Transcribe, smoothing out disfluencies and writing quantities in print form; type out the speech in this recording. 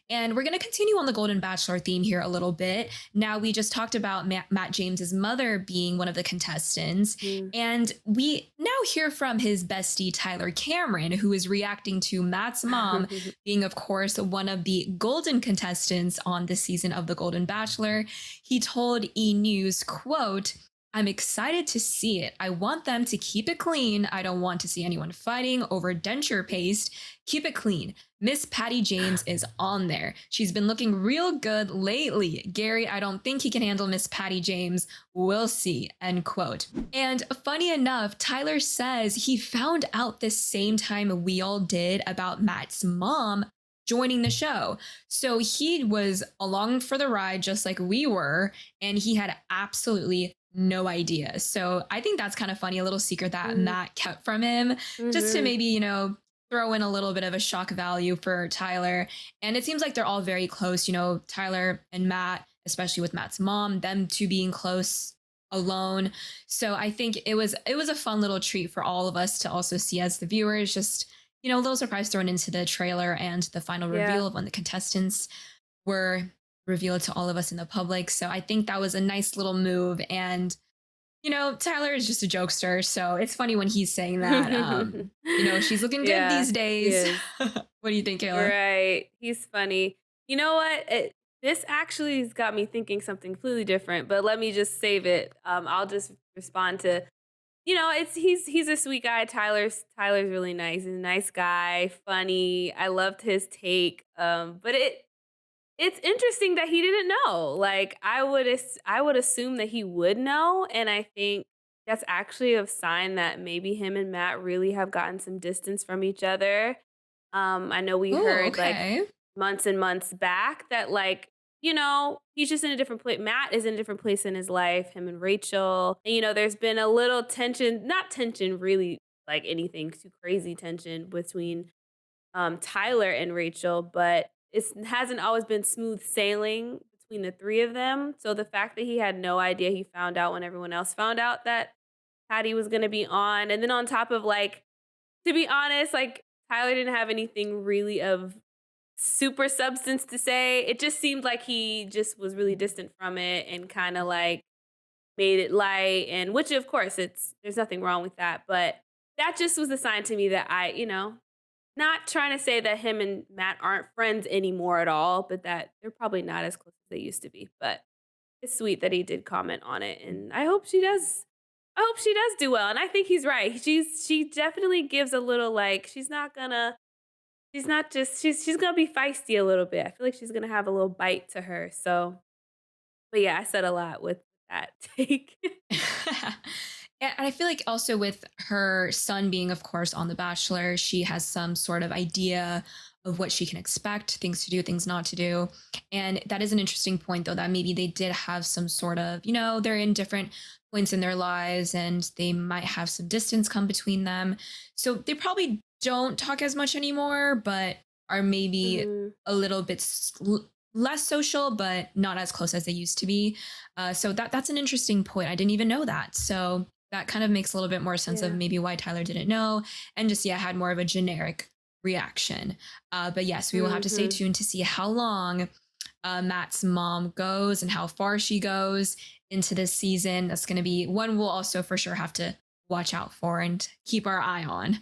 And we're going to continue on the Golden Bachelor theme here a little bit. Now, we just talked about Matt James's mother being one of the contestants. Mm. And we now hear from his bestie, Tyler Cameron, who is reacting to Matt's mom being, of course, one of the golden contestants on this season of The Golden Bachelor. He told E! News, quote, "I'm excited to see it. I want them to keep it clean. I don't want to see anyone fighting over denture paste. Keep it clean. Miss Patty James is on there. She's been looking real good lately. Gary, I don't think he can handle Miss Patty James. We'll see," end quote. And funny enough, Tyler says he found out the same time we all did about Matt's mom joining the show. So he was along for the ride just like we were, and he had absolutely no idea. So I think that's kind of funny, a little secret that Mm. Matt kept from him, just to Mhm. maybe, throw in a little bit of a shock value for Tyler. And it seems like they're all very close, Tyler and Matt, especially with Matt's mom, them two being close alone. So I think it was a fun little treat for all of us to also see as the viewers, just, a little surprise thrown into the trailer and the final Yeah. reveal of when the contestants were revealed to all of us in the public. So I think that was a nice little move. And, Tyler is just a jokester. So it's funny when he's saying that, she's looking good Yeah, these he days. is. What do you think, Kayla? Right. He's funny. You know what? This actually has got me thinking something completely different, but let me just save it. I'll just respond to, it's he's a sweet guy. Tyler's really nice. He's a nice guy, funny. I loved his take. But it's interesting that he didn't know. Like I would assume that he would know, and I think that's actually a sign that maybe him and Matt really have gotten some distance from each other. I know we Oh, heard like okay. months and months back that like he's just in a different place. Matt is in a different place in his life. Him and Rachel, and there's been a little tension, not tension really, like anything too crazy tension between Tyler and Rachel, but it hasn't always been smooth sailing between the three of them. So the fact that he had no idea, he found out when everyone else found out that Patty was going to be on. And then on top of like, to be honest, like Tyler didn't have anything really of super substance to say. It just seemed like he just was really distant from it and kind of like made it light. And which, of course, there's nothing wrong with that. But that just was a sign to me that not trying to say that him and Matt aren't friends anymore at all, but that they're probably not as close as they used to be. But it's sweet that he did comment on it, and I hope she does do well, and I think he's right. She definitely gives a little like she's not just she's gonna be feisty a little bit. I feel like she's gonna have a little bite to her. So, but yeah, I said a lot with that take. And I feel like also with her son being, of course, on The Bachelor, she has some sort of idea of what she can expect, things to do, things not to do. And that is an interesting point, though, that maybe they did have some sort of, they're in different points in their lives and they might have some distance come between them. So they probably don't talk as much anymore, but are maybe Mhm. a little bit less social, but not as close as they used to be. So that's an interesting point. I didn't even know that. So that kind of makes a little bit more sense of Yeah. maybe why Tyler didn't know and just, yeah, had more of a generic reaction. But yes, we will have to stay Mhm. tuned to see how long Matt's mom goes and how far she goes into this season. That's going to be one we'll also for sure have to watch out for and keep our eye on.